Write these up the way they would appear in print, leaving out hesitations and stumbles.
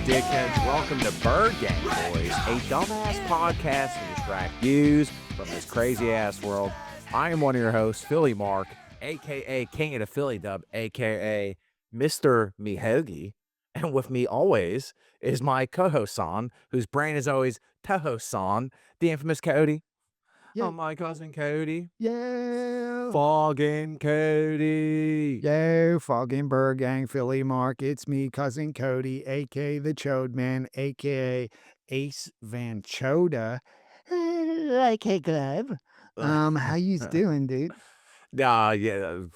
dickheads. Welcome to Birdgang Boys, a dumbass podcast to distract views from this crazy-ass world. I am one of your hosts, Philly Mark, a.k.a. King of the Philly Dub, a.k.a. Mr. Mihogi. And with me always is my co-host, San, whose brain is always Toho-san, the infamous Cody. Yeah. Oh, my cousin Cody. Yeah. Fuggin Cody. Yeah, Fuggin Birdgang Philly Mark. It's me, cousin Cody, aka the Chode Man, aka Ace Van Choda. Aka Glove. How you doing, dude? Yeah,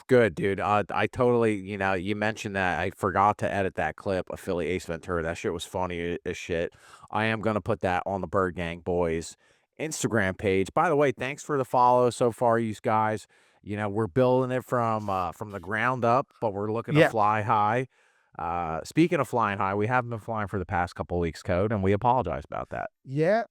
good, dude. I totally, you mentioned that. I forgot to edit that clip of Philly Ace Ventura. That shit was funny as shit. I am going to put that on the Birdgang Boys Instagram page. By the way, thanks for the follow so far, you guys. We're building it from the ground up, but we're looking to Yeah. fly high. Speaking of flying high, we haven't been flying for the past couple of weeks, Code, and we apologize about that. Yep.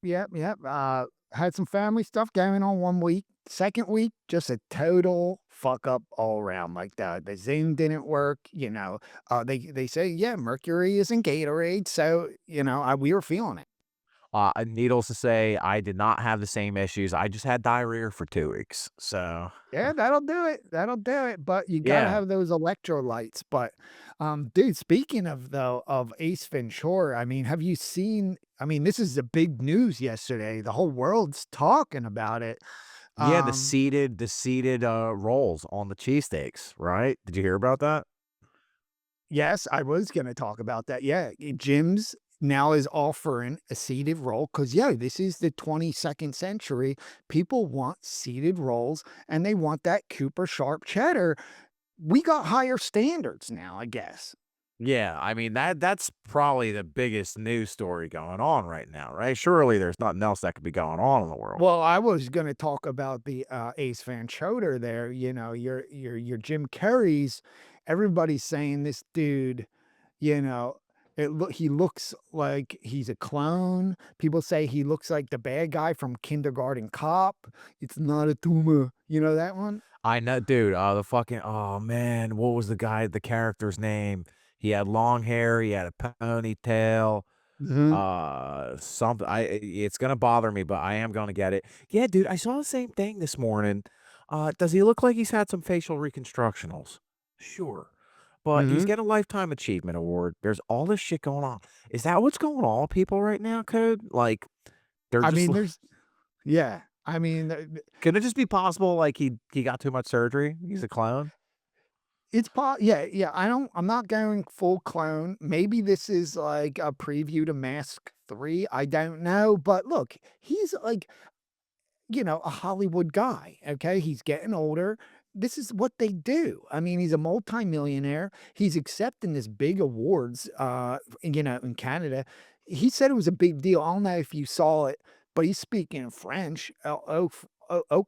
Had some family stuff going on 1 week. Second week, just a total fuck up all around. Like the Zoom didn't work. They say, yeah, mercury is in Gatorade. So, we were feeling it. Needless to say, I did not have the same issues. I just had diarrhea for 2 weeks. So Yeah, that'll do it. That'll do it. But you gotta yeah. have those electrolytes. But, dude, speaking of Ace Ventura, I mean, have you seen? I mean, this is the big news yesterday. The whole world's talking about it. Yeah, the Um, seated rolls on the cheesesteaks, right? Did you hear about that? yes, I was gonna talk about that. Yeah, Jim's now is offering a seated roll because yeah, this is the 22nd century. People want seated rolls and they want that Cooper sharp cheddar. We got higher standards now, I guess. Yeah, I mean that's probably the biggest news story going on right now, right? Surely there's nothing else that could be going on in the world. Well, I was gonna talk about the, Ace Van Choder there, your Jim Carrey's. Everybody's saying this dude, you know, he looks like he's a clone. People say he looks like the bad guy from Kindergarten Cop. It's not a tumor. You know that one? I know, dude. Oh man, what was the character's name? He had long hair. He had a ponytail. Mhm. Something. It's gonna bother me, but I am gonna get it. Yeah, dude. I saw the same thing this morning. Does he look like he's had some facial reconstructionals? Sure. But he's Mhm. getting a Lifetime Achievement Award. There's all this shit going on. Is that what's going on with people right now, Code? Like, they're I just mean, yeah. I mean, could it just be possible, like, he got too much surgery? He's a clone? yeah, I'm not going full clone. Maybe this is like a preview to Mask 3, I don't know, but look, he's like, a Hollywood guy, okay? He's getting older. This is what they do. I mean, he's a multimillionaire. He's accepting this big awards, in Canada. He said it was a big deal. I don't know if you saw it, but he's speaking in French. Au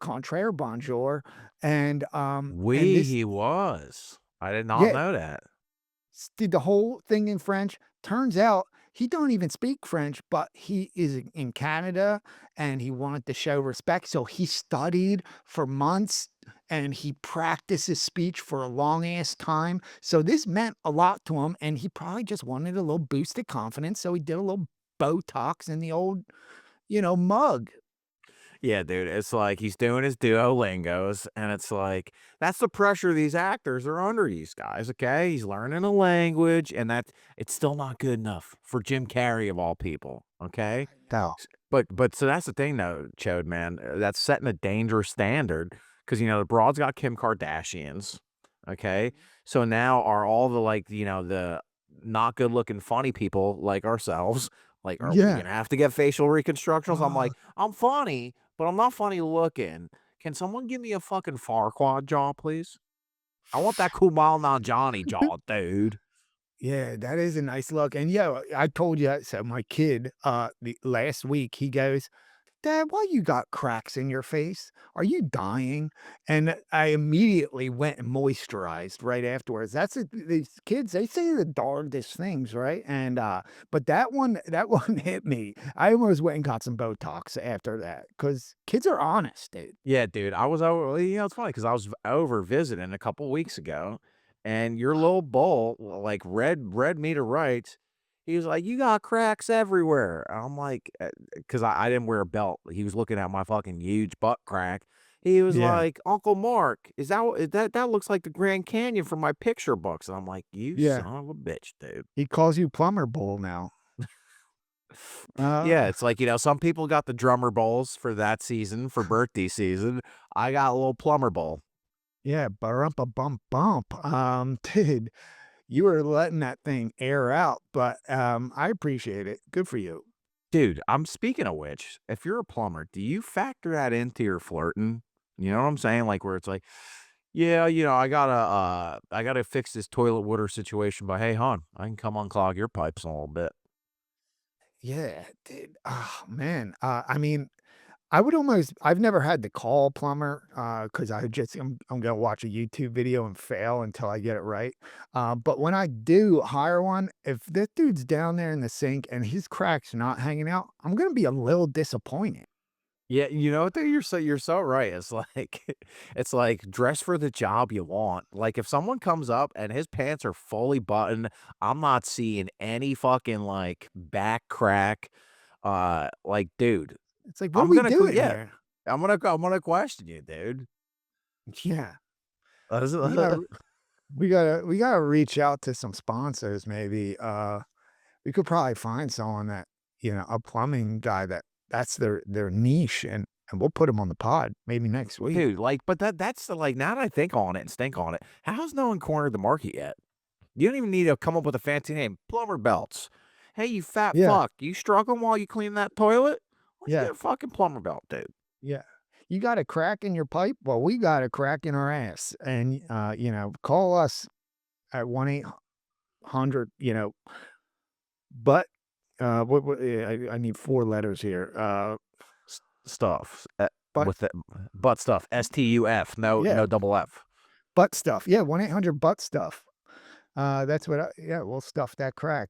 contraire, bonjour. And this, He was. I did not yeah, know that. did the whole thing in French. Turns out he don't even speak French, but he is in Canada and he wanted to show respect. So he studied for months and he practiced his speech for a long ass time. So this meant a lot to him. And he probably just wanted a little boost of confidence. So he did a little Botox in the old, mug. Yeah, dude, it's like he's doing his Duolingos, and it's like that's the pressure these actors are under, these guys, okay? He's learning a language, and it's still not good enough for Jim Carrey of all people, okay? No. But so that's the thing though, Chode, man, that's setting a dangerous standard because the broad's got Kim Kardashians, okay? So now are all the like, the not good looking funny people like ourselves, like, are we Yeah. gonna have to get facial reconstructions? I'm like, I'm funny, but I'm not funny looking. Can someone give me a fucking Farquaad jaw, please? I want that Kumail Nanjiani jaw, dude. Yeah, that is a nice look. And yeah, I told you, so my kid, the last week, he goes, Dad, why you got cracks in your face? Are you dying? And I immediately went and moisturized right afterwards. These kids, they say the darndest things, right? But that one hit me. I almost went and got some Botox after that because kids are honest, dude. Yeah, dude, I was over. It's funny because I was over visiting a couple weeks ago, and your little bull, like, read me to rights. He was like, "You got cracks everywhere." I'm like, because I didn't wear a belt. He was looking at my fucking huge butt crack. He was Yeah, like, "Uncle Mark, is that looks like the Grand Canyon from my picture books." And I'm like, "You yeah. son of a bitch, dude." He calls you Plumber Bull now. Uh, Yeah, it's like, some people got the drummer bowls for that season, for birthday season. I got a little plumber bowl. yeah, a bump bump. Dude, you were letting that thing air out, but, I appreciate it. Good for you. Dude, I'm speaking of which, if you're a plumber, do you factor that into your flirting? You know what I'm saying? Like where it's like, yeah, I gotta fix this toilet water situation, but hey, hon, I can come unclog your pipes in a little bit. Yeah, dude. Oh, man. I mean, I would almost I've never had to call a plumber, because I'm gonna watch a YouTube video and fail until I get it right. But when I do hire one, if this dude's down there in the sink and his crack's not hanging out, I'm gonna be a little disappointed. Yeah, you know what though? You're so right. It's like it's like dress for the job you want. Like if someone comes up and his pants are fully buttoned, I'm not seeing any fucking like back crack. Like, dude, It's like, "What are I'm we gonna doing yeah, here?" I'm gonna question you, dude. Yeah. That is- We gotta we gotta reach out to some sponsors maybe. We could probably find someone that, a plumbing guy that's their niche, and we'll put him on the pod maybe next week. Dude, like, but that's the like, now that I think on it and stink on it, how's no one cornered the market yet? You don't even need to come up with a fancy name. Plumber belts. Hey, you fat Yeah, fuck, you struggling while you clean that toilet? Let's yeah, get a fucking plumber belt, dude. yeah. You got a crack in your pipe? Well, we got a crack in our ass, and, call us at 1-800, but, what I need 4 letters here, Stuff but with the butt stuff. STUF. No, yeah, no double F. butt stuff. Yeah, 1-800 butt stuff. That's what yeah, we'll stuff that crack.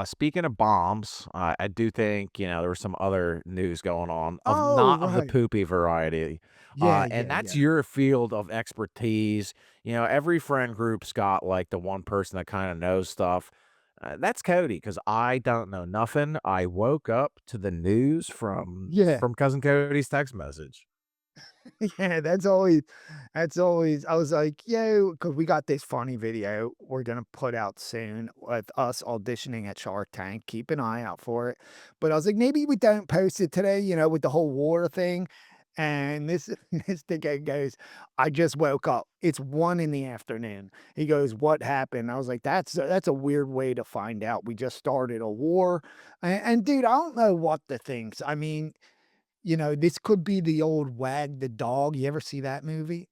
Speaking of bombs, I do think, there was some other news going on of Oh, not of the right. poopy variety. Yeah, And yeah, that's yeah. your field of expertise. Every friend group's got like the one person that kind of knows stuff. That's Cody, because I don't know nothing. I woke up to the news from Yeah. from cousin Cody's text message. Yeah, that's always I was like, "Yo," because we got this funny video we're gonna put out soon with us auditioning at Shark Tank. Keep an eye out for it. But I was like, "Maybe we don't post it today," with the whole war thing. And this this dickhead goes, "I just woke up. It's 1 in the afternoon." He goes, "What happened?" I was like, "That's a weird way to find out. We just started a war." And dude, I don't know what to think. I mean, this could be the old Wag the Dog. You ever see that movie?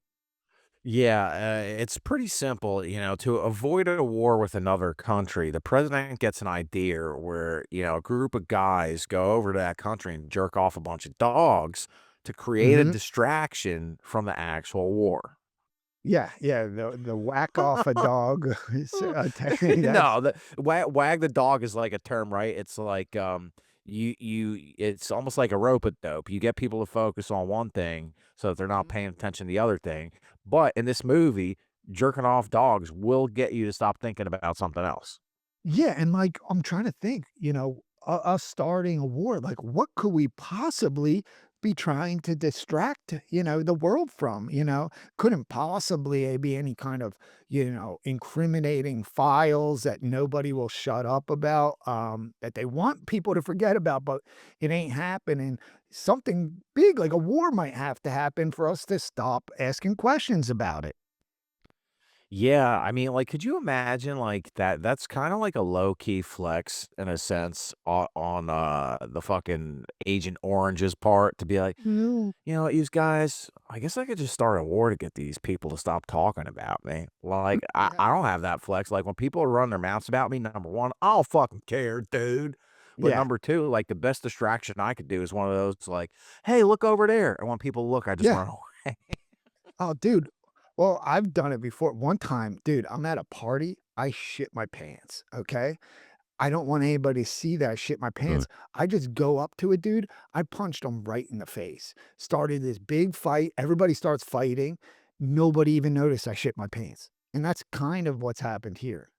Yeah, it's pretty simple. To avoid a war with another country, the president gets an idea where, a group of guys go over to that country and jerk off a bunch of dogs to create a Mhm. distraction from the actual war. Yeah, yeah, the whack off a dog is a technique that's No, the wag the dog is like a term, right? It's like, it's almost like a rope a dope. You get people to focus on one thing so that they're not Mhm. paying attention to the other thing. But in this movie, jerking off dogs will get you to stop thinking about something else. Yeah, and, like, I'm trying to think, us starting a war, like, what could we possibly be trying to distract, the world from, Couldn't possibly be any kind of, incriminating files that nobody will shut up about, that they want people to forget about, but it ain't happening. Something big like a war might have to happen for us to stop asking questions about it. Yeah, I mean, like, could you imagine like that? That's kind of like a low key flex in a sense on the fucking Agent Orange's part to be like, Mm, you know what, you guys, I guess I could just start a war to get these people to stop talking about me. Like, I, yeah, I don't have that flex. Like, when people run their mouths about me, number one, I don't fucking care, dude. But yeah, number two, like, the best distraction I could do is one of those, like, hey, look over there. And when people look, I just yeah. run away. Oh, dude. Well, I've done it before. One time, dude, I'm at a party. I shit my pants. Okay. I don't want anybody to see that I shit my Uh, pants. I just go up to a dude. I punched him right in the face. Started this big fight. Everybody starts fighting. Nobody even noticed I shit my pants. And that's kind of what's happened here.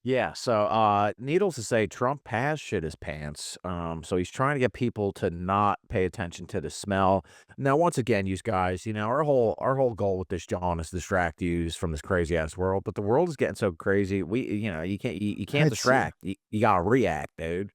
Yeah, so, needless to say, Trump has shit his pants, so he's trying to get people to not pay attention to the smell. Now, once again, you guys, our whole goal with this John is to distract yous from this crazy ass world, but the world is getting so crazy, you can't It's distract, you gotta react, dude.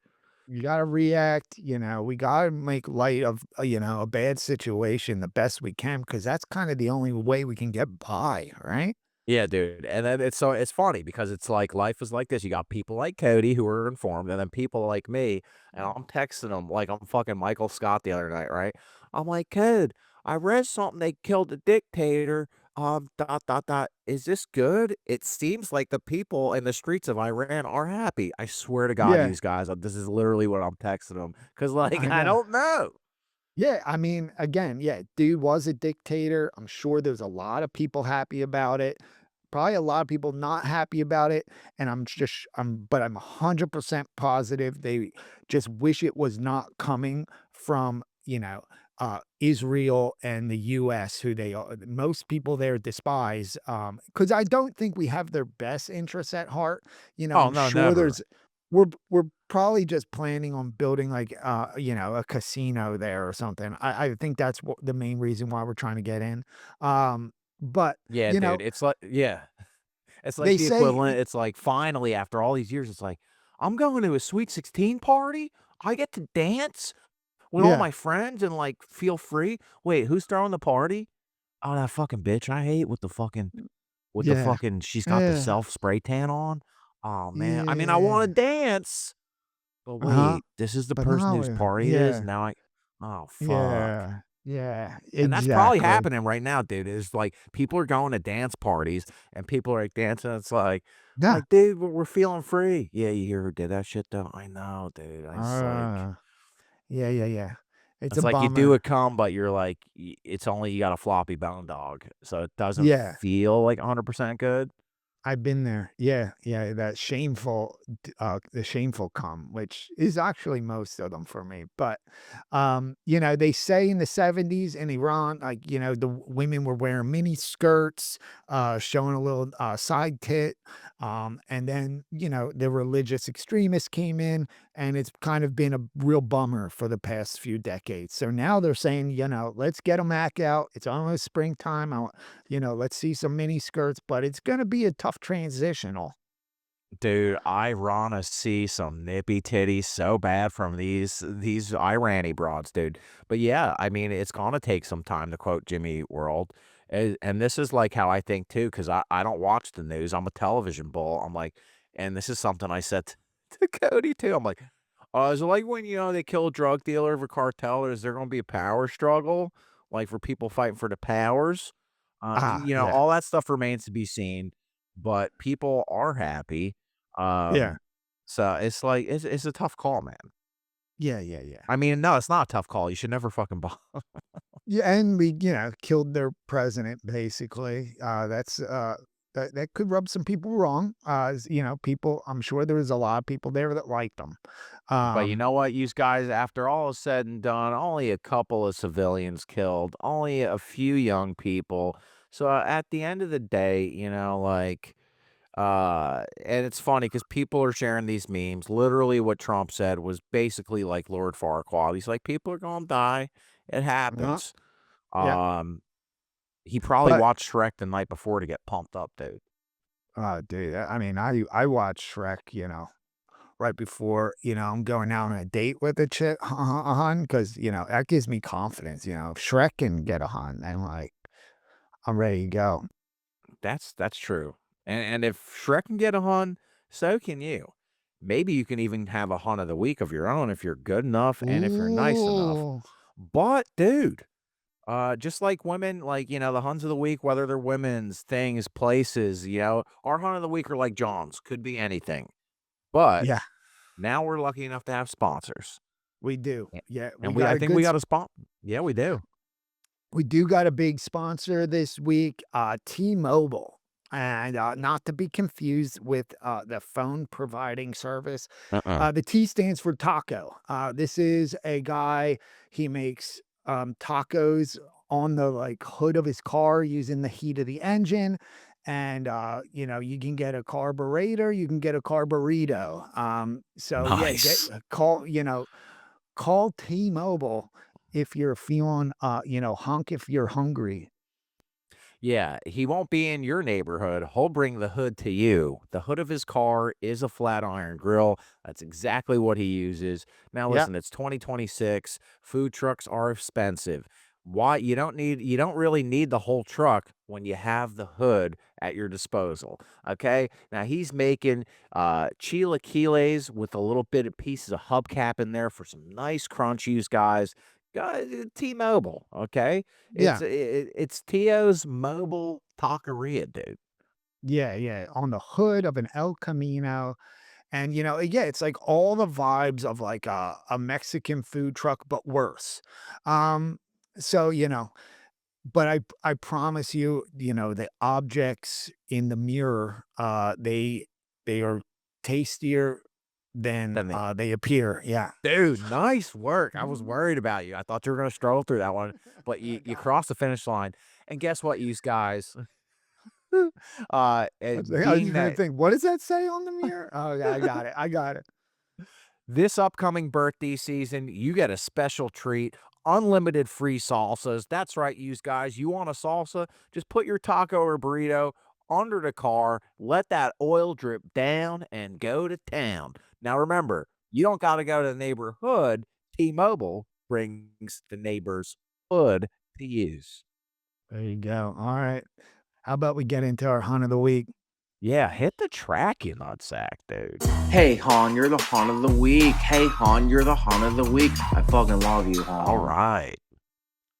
you gotta react, we gotta make light of, a bad situation the best we can because that's kinda the only way we can get by, right? Yeah, dude, and then it's funny because it's like life is like this. You got people like Cody who are informed, and then people like me, and I'm texting them like I'm fucking Michael Scott the other night, right? I'm like, "Code, I read something they killed a dictator. Dot dot dot. Is this good? It seems like the people in the streets of Iran are happy. I swear to God, Yeah, you guys, this is literally what I'm texting them because, like, I I know. don't know. Yeah, I mean, again, yeah, dude was a dictator. I'm sure there's a lot of people happy about it. Probably a lot of people not happy about it. And but I'm 100% positive they just wish it was not coming from, Israel and the US, who they are. Most people there despise, because I don't think we have their best interests at heart. Oh I'm no, sure never. we're probably just planning on building like, a casino there or something. I think that's the main reason why we're trying to get in. But, Yeah, you know, dude. It's like, yeah. It's like they the say equivalent. It's like finally after all these years, it's like, I'm going to a sweet 16 party. I get to dance with all yeah, my friends and like feel free. Wait, who's throwing the party? Oh, that fucking bitch I hate yeah, she's got the yeah, self spray tan on. Oh man. I mean, I want to yeah, dance, but uh-huh, wait, this is the but person now whose party it is. Now oh fuck. yeah, yeah, And that's probably exactly. happening right now, dude, is, like, people are going to dance parties, and people are, like, dancing, it's Yeah, like, "Dude, we're feeling free." "Yeah, you ever did that shit, though?" "I know, dude." I just, like uh, yeah, yeah, yeah. It's a it's like you do a bummer. cum, but you're like, it's only you got a floppy bone dog, so it doesn't Yeah. feel, like, 100% good. I've been there. Yeah, yeah, the shameful cum, which is actually most of them for me. But, they say in the 70s in Iran, like, the women were wearing mini skirts, showing a little side tit. And then, the religious extremists came in, and it's kind of been a real bummer for the past few decades. So now they're saying, let's get them back out. It's almost springtime. Let's see some mini skirts, but it's gonna be a tough transitional. Dude, I wanna see some nippy titties so bad from these Irani broads, dude. But yeah, I mean, it's gonna take some time to quote Jimmy World. And this is like how I think too, because I don't watch the news. I'm a television bull. I'm like, and this is something I said to Cody too. I'm like, is it like when they kill a drug dealer of a cartel? Is there gonna be a power struggle? Like for people fighting for the powers? Yeah, All that stuff remains to be seen, but people are happy. yeah, Um, so it's like it's a tough call, man. yeah, yeah, yeah. I mean, no, it's not a tough call. You should never fucking buy. Yeah, and we, killed their president basically. That could rub some people wrong. People. I'm sure there was a lot of people there that liked them. But you Um, know what, you guys, after all is said and done, only a couple of civilians killed, only a few young people. So at the end of the day, and it's funny because people are sharing these memes. Literally, what Trump said was basically like Lord Farquaad. He's like, people are gonna die. It yeah, happens. yeah, Um, he probably but watched Shrek the night before to get pumped up, dude. dude, I mean, I watched Shrek, right before, I'm going out on a date with a chick, a hun, because, that gives me confidence, if Shrek can get a hun, I'm like, I'm ready to go. That's true. And if Shrek can get a hun, so can you. Maybe you can even have a hun of the week of your own if you're good enough and if you're nice enough. Ooh. But dude, just like women, like the huns of the week, whether they're women's things, places, our hun of the week are like John's, could be anything. But Yeah, now we're lucky enough to have sponsors. we do. A- Yeah, And I think we got a spot. Yeah, we do. we do got a big sponsor this week, T-Mobile. And not to be confused with the phone providing service. Uh-uh. The T stands for taco. This is a guy, he makes tacos on the like hood of his car using the heat of the engine. and, you can get a carburetor, you can get a carburrito. So yeah, Nice. call T-Mobile if you're feeling, hunk if you're hungry. Yeah, he won't be in your neighborhood. He'll bring the hood to you. The hood of his car is a flat iron grill. That's exactly what he uses. Now Yeah, listen, it's 2026. Food trucks are expensive. Why you don't really need the whole truck when you have the hood at your disposal. Okay? Now he's making chilaquiles with a little bit of pieces of hubcap in there for some nice crunchies, guys. T-Mobile, okay? yeah, It's Tio's mobile taqueria, dude. yeah, yeah, on the hood of an El Camino. And, yeah, it's like all the vibes of like a Mexican food truck, but worse. Um, so, but I promise you, the objects in the mirror, they are tastier than Then they they appear. Yeah. Dude, nice work. I was worried about you. I thought you were gonna stroll through that one, but I you got it. crossed the finish line. And guess what, you guys? I was Being gonna that think, what does that say on the mirror? Oh, yeah, I got it. I got it. this upcoming birthday season, you get a special treat, unlimited free salsas. That's right, you guys. You want a salsa? Just put your taco or burrito under the car, let that oil drip down, and go to town. Now, remember, you don't got to go to the neighborhood. T-Mobile brings the neighbor's hood to use. There you go. All right. How about we get into our hunt of the week? Yeah, hit the track, you nutsack, dude. Hey Han, you're the Han of the week. Hey Han, you're the Han of the week. I fucking love you, All Han. right.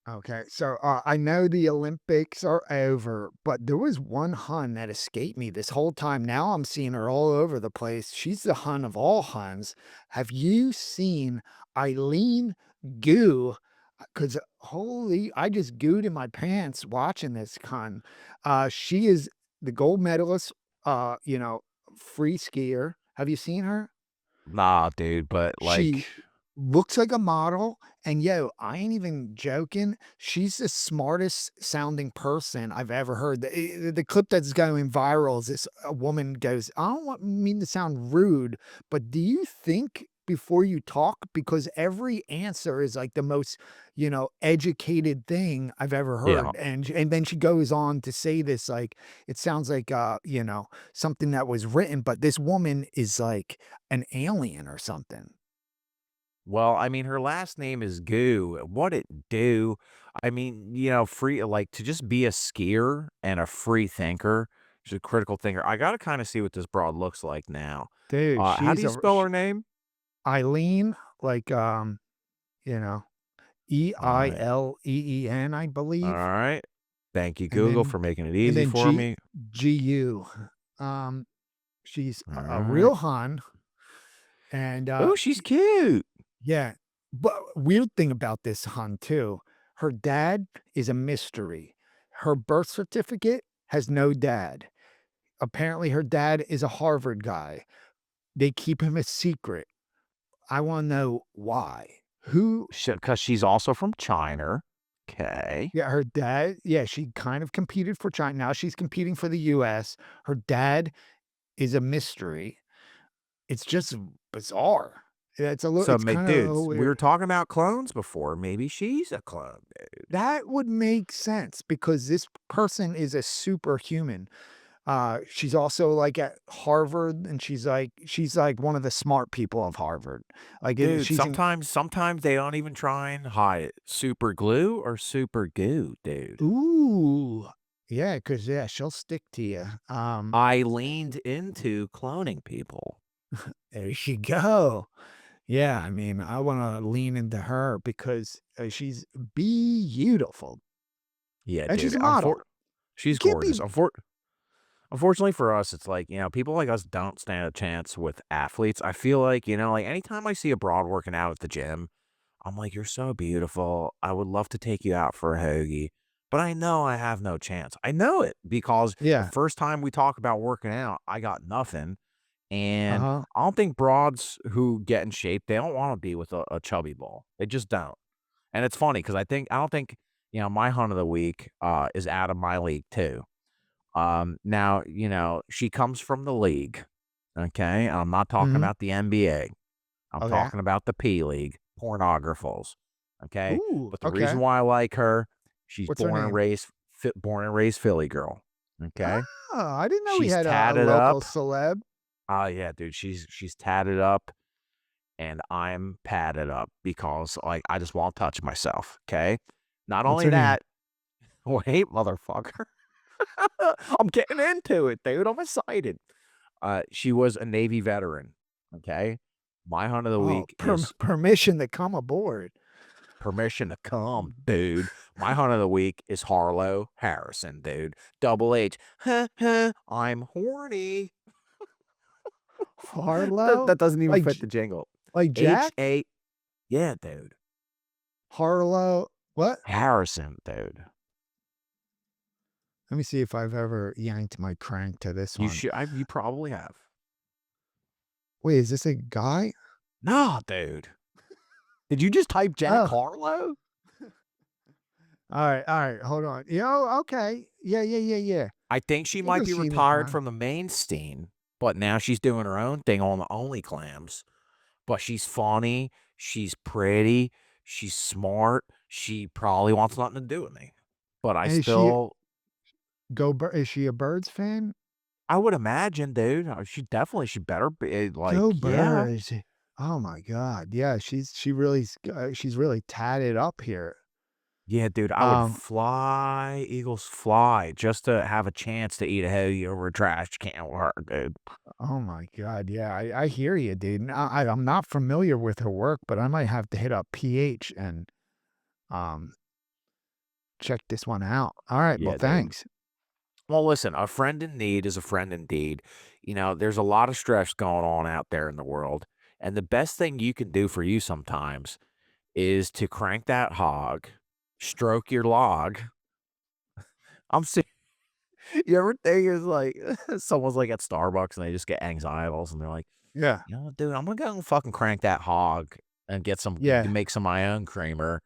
Okay, so I know the Olympics are over, but there was one Hun that escaped me this whole time. Now I'm seeing her all over the place. She's the Hun of all Huns. Have you seen Eileen Goo? Because holy, I just gooed in my pants watching this Hun. She is the gold medalist, uh, you know, free skier. Have you seen her? Nah, dude, but She like, looks like a model, and yo, I ain't even joking. She's the smartest sounding person I've ever heard. The clip that's going viral is this a woman goes, I don't mean to sound rude, but do you think before you talk? Because every answer is like the most, educated thing I've ever yeah. heard. And then she goes on to say this, like, it sounds like something that was written, but this woman is like an alien or something. Well, I mean, her last name is Goo. What it do? I mean, free like to just be a skier and a free thinker. She's a critical thinker. I gotta kind of see what this broad looks like now. Dude, How do she's you a spell her name? Eileen, like, you know, All right, Eileen, I all believe, right. Thank you, and Google, then for making it and easy then for me. GU. Um, she's All a right. real hun, and, Oh, she's cute. yeah, but weird thing about this hun too, her dad is a mystery. Her birth certificate has no dad. Apparently, her dad is a Harvard guy. They keep him a secret. I wanna know why. Who Because she's also from China. Okay. Yeah, her dad yeah, she kind of competed for China, now she's competing for the US. Her dad is a mystery. It's just bizarre. Yeah, So, it's make kinda a little dudes. We were weird. talking about clones before. Maybe she's a clone, dude. That would make sense because this person is a superhuman. She's also, like, at Harvard, and she's like one of the smart people of Harvard. Like, Dude, she's in sometimes they don't even try and hide it. Super glue or super goo, dude. Ooh. Yeah, because yeah, she'll stick to you. I leaned into cloning people. There you go. Yeah, I mean, I wanna lean into her because, she's beautiful, Yeah, and she's dude. a model. You She's can't be gorgeous. Unfortunately for us, it's like, people like us don't stand a chance with athletes. I feel like, like anytime I see a broad working out at the gym, I'm like, you're so beautiful. I would love to take you out for a hoagie, but I know I have no chance. I know it because the Yeah, first time we talk about working out, I got nothing. And uh-huh. I don't think broads who get in shape, they don't want to be with a chubby ball. They just don't. And it's funny because I don't think, my hunt of the week is out of my league too. Now, she comes from the league. Okay. I'm not talking Mhm. about the NBA. I'm Okay. talking about the P League, pornographers. Okay. Ooh, But the reason okay. why I like her, she's What's her name? born and raised Philly girl. Okay. Oh, I didn't know we She's had a tatted local up. celeb. Oh yeah, dude. She's tatted up and I'm padded up because like I just want to touch myself. Okay. Not What's only her name? that, wait, motherfucker. I'm getting into it, dude. I'm excited. She was a Navy veteran. Okay. My hunt of the Oh, week is permission to come aboard. permission to come, dude. My hunt of the week is Harlow Harrison, dude. Double H. I'm horny. That, Harlow? that doesn't even Like fit the jingle. like H Jack? A. Yeah, dude. Harlow what? Harrison, dude. Let me see if I've ever yanked my crank to this You one. should. You probably have. Wait, is this a guy? No, dude. Did you just type Jack Oh, Harlow? all right, hold on. Okay. Yeah. I think I she think might I've be seen this retired one. from the main scene, but now she's doing her own thing on the OnlyClams. But she's funny, she's pretty, she's smart. She probably wants nothing to do with me. But I And is she still, is she a Birds fan? I would imagine, dude. She better be like, Go yeah, Birds. Oh my god. Yeah, she's really tatted up here. yeah, dude. I would Um, fly, Eagles fly, just to have a chance to eat a hoagie over a trash can with her, dude. oh my god. Yeah, I hear you, dude. And I'm not familiar with her work, but I might have to hit up PH and um check this one out. All right, well, Yeah, dude. thanks. Well, listen, a friend in need is a friend indeed. There's a lot of stress going on out there in the world. And the best thing you can do for you sometimes is to crank that hog, stroke your log. I'm serious. You ever think it's like someone's like at Starbucks and they just get anxieties and they're like, Yeah. dude, I'm gonna go and fucking crank that hog and Yeah. make some of my own creamer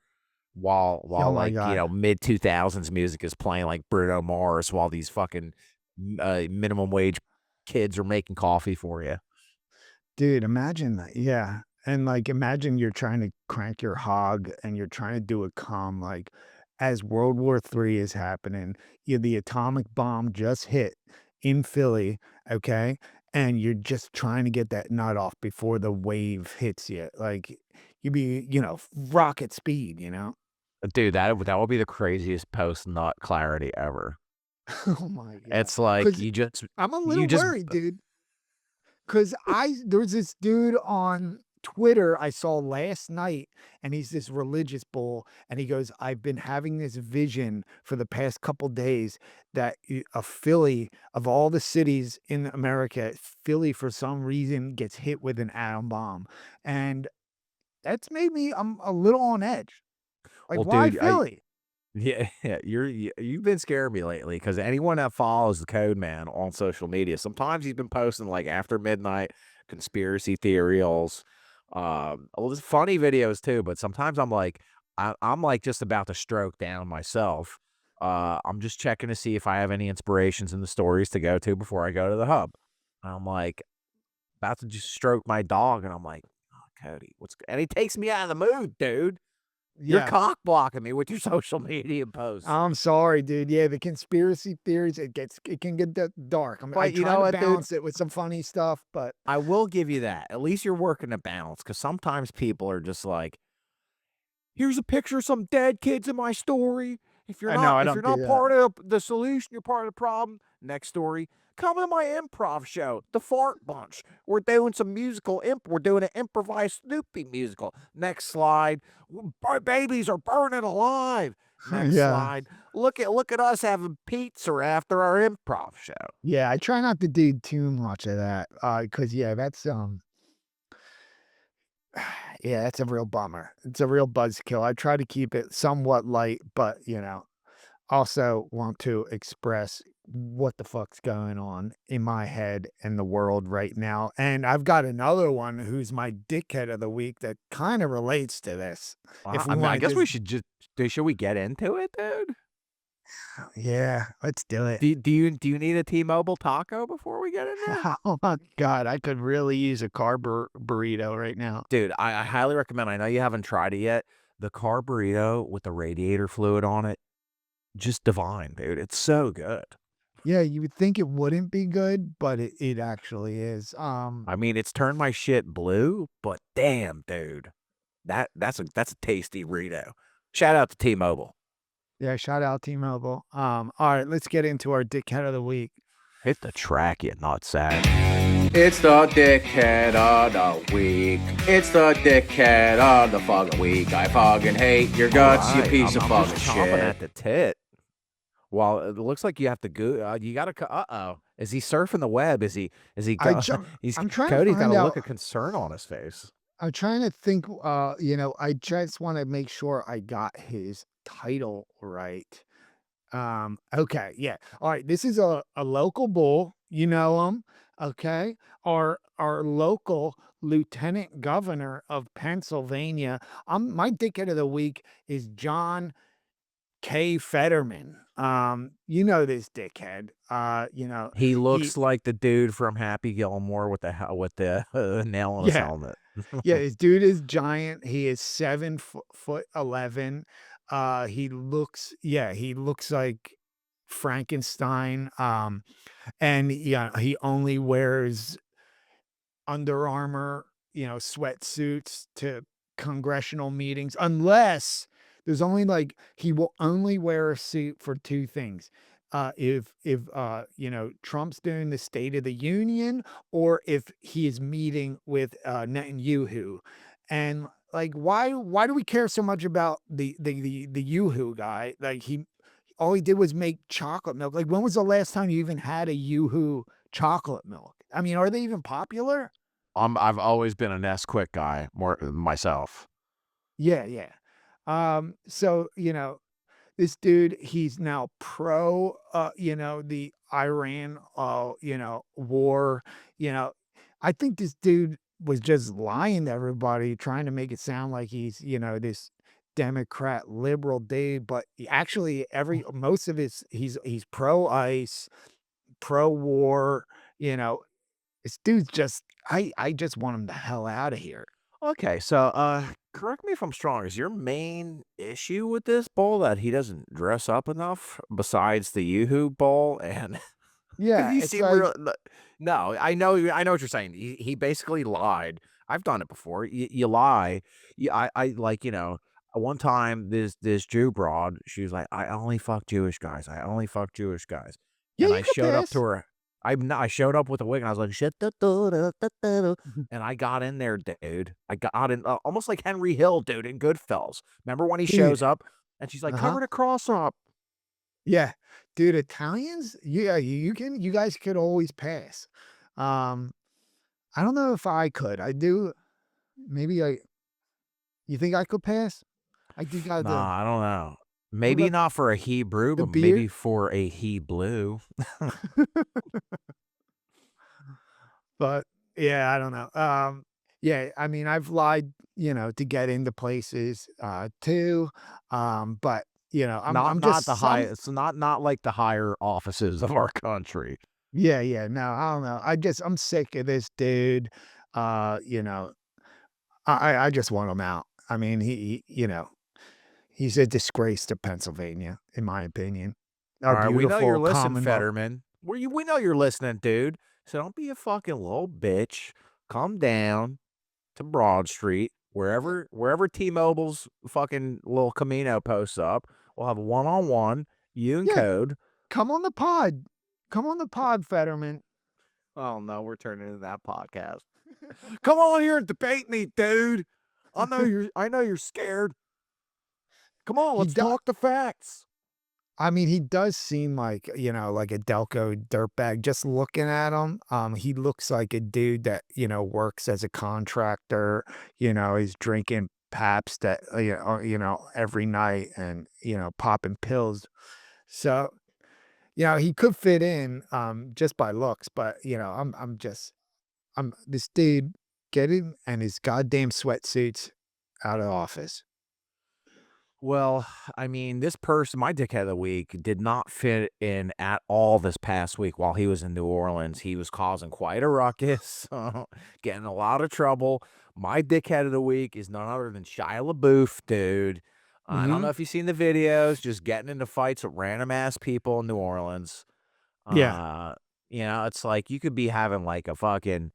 while Oh my like, god. mid 2000s music is playing like Bruno Mars while these fucking minimum wage kids are making coffee for you. Dude, imagine that. Yeah. And like imagine you're trying to crank your hog and you're trying to do a calm like as World War III is happening, the atomic bomb just hit in Philly, okay? And you're just trying to get that nut off before the wave hits you. Like you'd be, rocket speed, you know? Dude, that would be the craziest post nut clarity ever. Oh my god. It's like Cuz I'm a you little just worried, dude. 'Cause there was this dude on Twitter I saw last night, and he's this religious bull, and he goes, "I've been having this vision for the past couple days that a Philly, of all the cities in America, Philly for some reason gets hit with an atom bomb." And that's made me I'm a little on edge. Like, well, why dude, I Philly? yeah, you've been scaring me lately because anyone that follows the Code Man on social media, sometimes he's been posting like after midnight conspiracy theories, well, there's funny videos too. But sometimes I'm like just about to stroke down myself. I'm just checking to see if I have any inspirations in the stories to go to before I go to the hub. I'm like about to just stroke my dog, and I'm like, oh, Cody, and he takes me out of the mood, dude. You're Yeah. cock blocking me with your social media posts. I'm sorry, dude. Yeah, the conspiracy theories, it can get that dark. I But you try know to what, dude? balance it with some funny stuff, but I will give you that. At least you're working a balance because sometimes people are just like, here's a picture of some dead kids in my story. no, I If don't you're do not that. part of the solution, you're part of the problem. Next story. Come to my improv show, The Fart Bunch. We're doing some musical We're doing an improvised Snoopy musical. Next slide. Babies are burning alive. Next Yeah. slide. Look at us having pizza after our improv show. Yeah, I try not to do too much of that, cause yeah, that's, yeah, that's a real bummer. It's a real buzzkill. I try to keep it somewhat light, but, also want to express what the fuck's going on in my head and the world right now, and I've got another one who's my dickhead of the week that kinda relates to this, if we I wanna guess we just should just should we get into it, dude? Yeah, let's do it. Do you need a T-Mobile taco before we get in there? Oh my God, I could really use a burrito right now. Dude, I highly recommend. I know you haven't tried it yet. The carb burrito with the radiator fluid on it, just divine, dude. It's so good. Yeah, you would think it wouldn't be good, but it actually is. I mean, it's turned my shit blue, but damn, dude, that's a tasty burrito. Shout out to T-Mobile. Yeah, shout out T-Mobile. All right, let's get into our dickhead of the week. Hit the track, you nutsack. It's the dickhead of the week. It's the dickhead of the fucking week. I fucking hate your guts, you Alright, piece of I'm fucking just chomping shit. at the tit. Well, it looks like you have to go. You gotta. Uh-oh. Is he surfing the web? Is he? I Go, ju- he's I'm trying to Cody's got find a out. look of concern on his face. I'm trying to think. I just want to make sure I got his title right. Okay, yeah. All right, this is a local bull. You know him, okay? Our local lieutenant governor of Pennsylvania. My dickhead of the week is John K. Fetterman. You know this dickhead. He He looks like the dude from Happy Gilmore with the nail on his yeah, helmet. yeah, his dude is giant. He is 7 foot 11. He looks like Frankenstein. And yeah, he only wears Under Armour, sweatsuits to congressional meetings, unless there's only like he will only wear a suit for two things. If Trump's doing the State of the Union, or if he is meeting with Netanyahu. And like why do we care so much about the Yoo-hoo guy? Like he all he did was make chocolate milk. Like when was the last time you even had a Yoo-hoo chocolate milk? I mean, are they even popular? I've always been a Nesquik guy more myself. Yeah, yeah. So, this dude, he's now pro, the Iran, war. You know, I think this dude was just lying to everybody, trying to make it sound like he's, this Democrat liberal dude, but actually most of his he's pro ICE, pro war, you know. This dude's just I just want him the hell out of here. Okay, so correct me if I'm wrong. Is your main issue with this bowl that he doesn't dress up enough besides the Yoo-hoo bowl? And because Yeah, you it's seem like real. No, I know what you're saying. He basically lied. I've done it before. You lie. I like one time this Jew broad. She was like, I only fuck Jewish guys. I only fuck Jewish guys. yeah, And you I could showed up to pass. her. I showed up with a wig and I was like, shit, da, da, da, da, da, da. And I got in there, dude. I got in almost like Henry Hill, dude, in Goodfellas. Remember when he Dude, shows up and she's like, uh-huh. cover the cross up. Yeah. Dude, Italians, yeah, you guys could always pass. Um, I don't know if I could. I do maybe you think I could pass? I do got Nah, I don't know. what Maybe about not for a Hebrew, the but beard? maybe for a Hebrew. But yeah, I don't know. Yeah, I mean, I've lied, to get into places, too. But I'm Not the just high. some. It's not like the higher offices of our country. Yeah, yeah. No, I don't know. I'm sick of this dude. You know, I just want him out. I mean, he's a disgrace to Pennsylvania, in my opinion. All Our right, we know you're beautiful listening, Commonwealth. Fetterman. We know you're listening, dude. So don't be a fucking little bitch. Come down to Broad Street, wherever T-Mobile's fucking little Camino posts up. We'll have a one-on-one, you and Yeah, Code. come on the pod. Come on the pod, Fetterman. Oh no, we're turning into that podcast. Come on here and debate me, dude. I know you're scared. Come on, He let's does. talk the facts. I mean, he does seem like, like a Delco dirtbag. Just looking at him, he looks like a dude that, works as a contractor, he's drinking Pabst that, every night and, popping pills. So, he could fit in, just by looks, but, I'm this dude, get him and his goddamn sweatsuits out of office. Well, I mean, this person, my dickhead of the week, did not fit in at all this past week while he was in New Orleans. He was causing quite a ruckus, getting a lot of trouble. My dickhead of the week is none other than Shia LaBeouf, dude. I don't Hmm. know if you've seen the videos, just getting into fights with random ass people in New Orleans. Yeah. Uh, it's like you could be having like a fucking.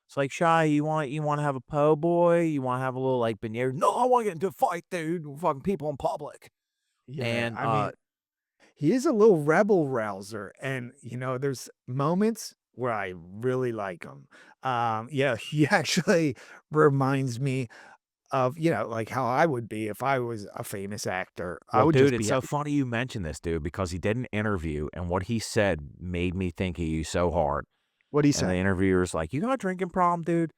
It's like Shy, you want to have a po' boy, you want to have a little like beignet. No, I want to get into a fight, dude. With fucking people in public. Yeah. And I mean, he is a little rebel rouser, and there's moments where I really like him. Yeah, he actually reminds me of like how I would be if I was a famous actor. I well, would dude, just it's be so funny you mentioned this, dude, because he did an interview, and what he said made me think of you so hard. what do you And the say? interviewer's like, "You got a drinking problem, dude?"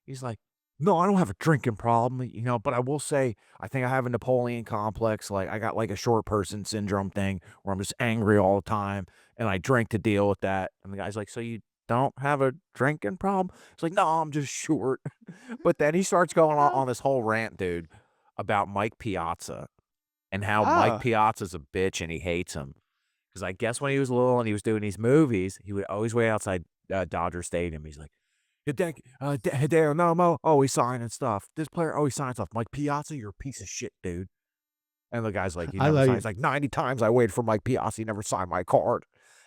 He's like, "No, I don't have a drinking problem, but I will say I think I have a Napoleon complex. Like I got like a short person syndrome thing where I'm just angry all the time and I drink to deal with that." And the guy's like, "So you don't have a drinking problem?" It's like, "No, I'm just short." But then he starts going on this whole rant, dude, about Mike Piazza and how Mike Oh, Piazza's a bitch and he hates him. Because I guess when he was little and he was doing these movies, he would always wait outside Dodger Stadium. He's like, Hideo Nomo, always signing stuff. This player always signs stuff. Mike Piazza, you're a piece of shit, dude. And the guy's like, he I never like signs. it. Like 90 times I waited for Mike Piazza, he never signed my card.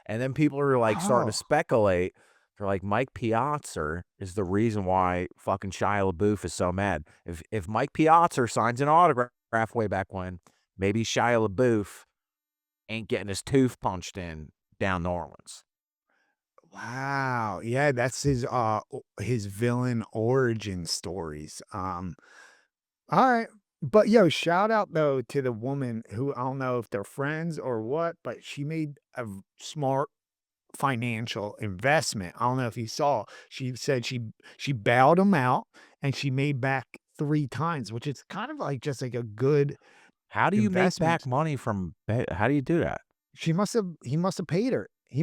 And then people are like starting to Oh, speculate. They're like, Mike Piazza is the reason why fucking Shia LaBeouf is so mad. If Mike Piazza signs an autograph way back when, maybe Shia LaBeouf ain't getting his tooth punched in down New Orleans. wow. Yeah, that's his villain origin stories. All right. But yo, shout out though to the woman who I don't know if they're friends or what, but she made a smart financial investment. I don't know if you saw. She said she bailed him out and she made back 3 times, which is kind of like just like a good How do you make back investment. money how do you do that? He must have paid her. She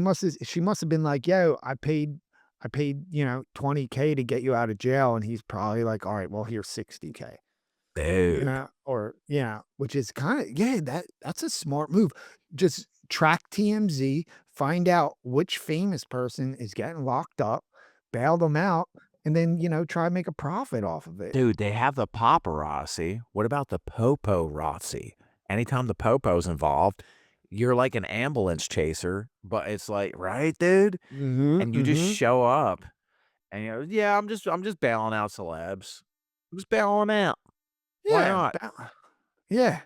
must have been like, "Yo, I paid, 20K to get you out of jail." And he's probably like, "All right, well, here's 60K." Dude. Or which is kind of that's a smart move. Just track TMZ, find out which famous person is getting locked up, bail them out, and then, try to make a profit off of it. Dude, they have the paparazzi. What about the popo-razzi? Anytime the popo's involved, you're like an ambulance chaser, but it's like, right, dude? Mhm, And you just mhm. show up and yeah, I'm just bailing out celebs. I'm just bailing 'em out. Why Yeah, not? yeah.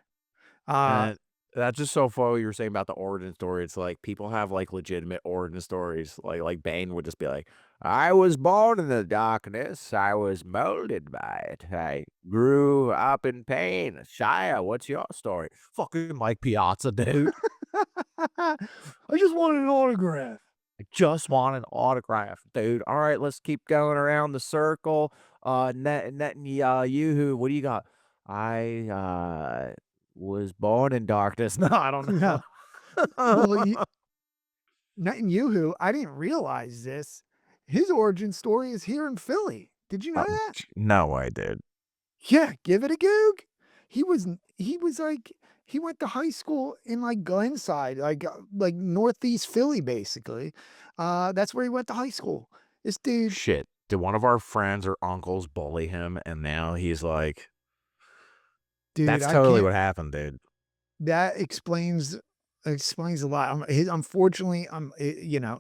Uh, And that's just so funny what you were saying about the origin story. It's like people have like legitimate origin stories. Like Bane would just be like, I was born in the darkness. I was molded by it. I grew up in pain. Shia, what's your story? Fucking Mike Piazza, dude. I just wanted an autograph. I just want an autograph, dude. All right, let's keep going around the circle. Netanyahu, what do you got? I was born in darkness. No, I don't Yeah. know. Well, Netanyahu, I didn't realize this. His origin story is here in Philly. Did you know that? No way, dude. Yeah, give it a goog. He was like he went to high school in like Glenside, like Northeast Philly, basically. That's where he went to high school. This dude, Shit. Did one of our friends or uncles bully him and now he's like, dude, that's I totally can't. what happened, dude. That explains a lot. Unfortunately,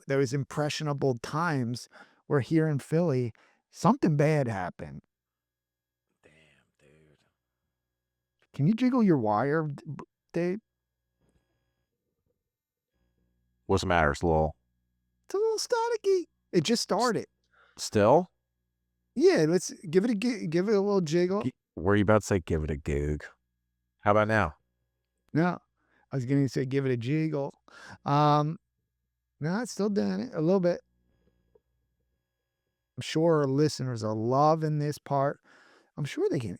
those impressionable times where here in Philly, something bad happened. Damn, dude. Can you jiggle your wire, Dave? What's the matter, Lowell? It's a little staticky. It just S- started. Still? Yeah, let's give it a little jiggle. Were you about to say give it a goog? How about now? No, I was gonna say give it a jiggle. Um, no, it's still doing it a little bit. I'm sure our listeners are loving this part. I'm sure they can.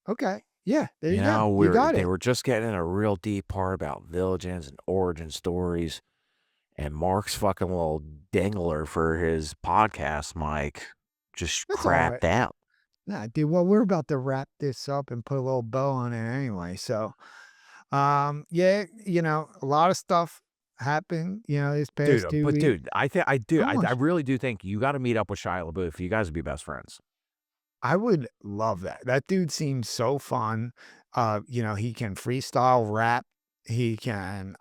Okay, yeah, there you go. You got They it. were just getting in a real deep part about villages and origin stories, and Mark's fucking little dingler for his podcast mic just That's all right. crapped out. Nah, dude. Well, we're about to wrap this up and put a little bow on it anyway. So, yeah, a lot of stuff happened, this Dude, past 2 but weeks. dude, I think I do. How I much? really do think you got to meet up with Shia LaBeouf. You guys would be best friends. I would love that. That dude seems so fun. He can freestyle rap. He can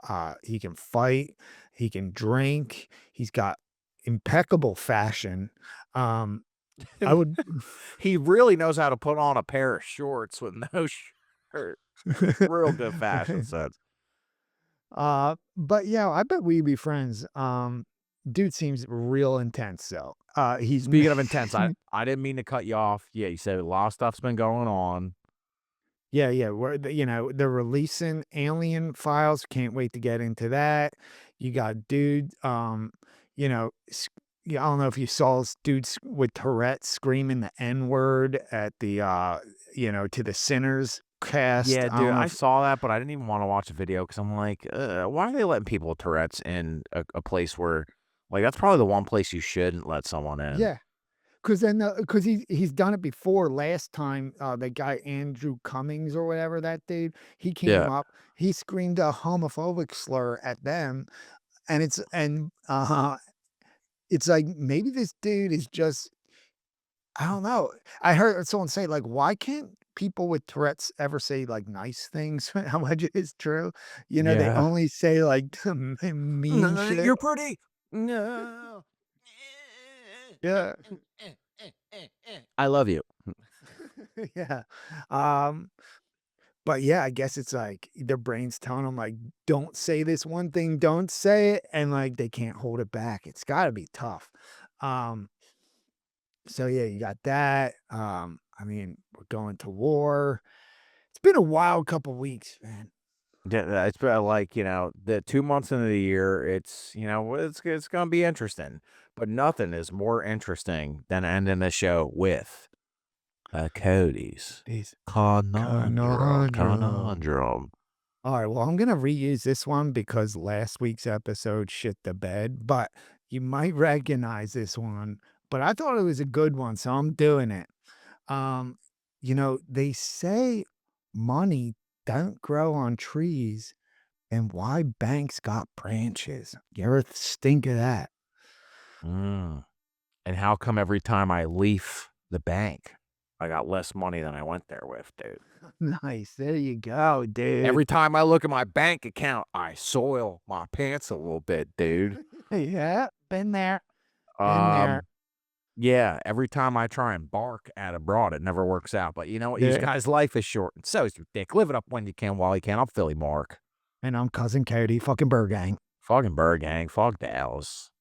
fight. He can drink. He's got impeccable fashion. Um, I would. He really knows how to put on a pair of shorts with no shirt. Real good fashion sense. But yeah, I bet we'd be friends. Dude seems real intense. So, he's Speaking of intense, I didn't mean to cut you off. Yeah, you said a lot of stuff's been going on. Yeah, yeah. They're releasing Alien Files. Can't wait to get into that. You got dude, you know, s- yeah, I don't know if you saw this dudes with Tourette's screaming the N word at to the Sinners cast. Yeah, I dude, don't know I if, saw that, but I didn't even want to watch a video because I'm like, why are they letting people with Tourette's in a place where, like, that's probably the one place you shouldn't let someone in. yeah, because he's done it before. Last time, the guy Andrew Cummings or whatever that dude, he Yeah. came up, he screamed a homophobic slur at them, and it's like maybe this dude is just I don't know. I heard someone say like, why can't people with Tourette's ever say like nice things? How much it is true? They Yeah. only say like mean No, shit. you're pretty. No. Yeah, I love you. yeah. Um, but yeah, I guess it's like their brains telling them like, don't say this one thing, don't say it, and like they can't hold it back. It's got to be tough. Um, so yeah, you got that. I mean, we're going to war. It's been a wild couple weeks, man. Yeah, it's been like, the 2 months into the year, it's gonna be interesting. But nothing is more interesting than ending the show with Cody's These conundrum. conundrum. Conundrum. All right, well, I'm gonna reuse this one because last week's episode shit the bed, but you might recognize this one. But I thought it was a good one, so I'm doing it. Um, they say money don't grow on trees, and why banks got branches. You ever think of that? Mm. And how come every time I leave the bank, I got less money than I went there with, dude? Nice. There you go, dude. Every time I look at my bank account, I soil my pants a little bit, dude. Yeah, been there. Been there. Um, yeah, every time I try and bark at abroad, it never works out. But you know what? These Yeah. guys' life is short, and so is your dick. Live it up when you can, while you can. I'm Philly Mark. And I'm cousin Cody, fucking Birdgang. Fucking Birdgang. Fuck Dallas.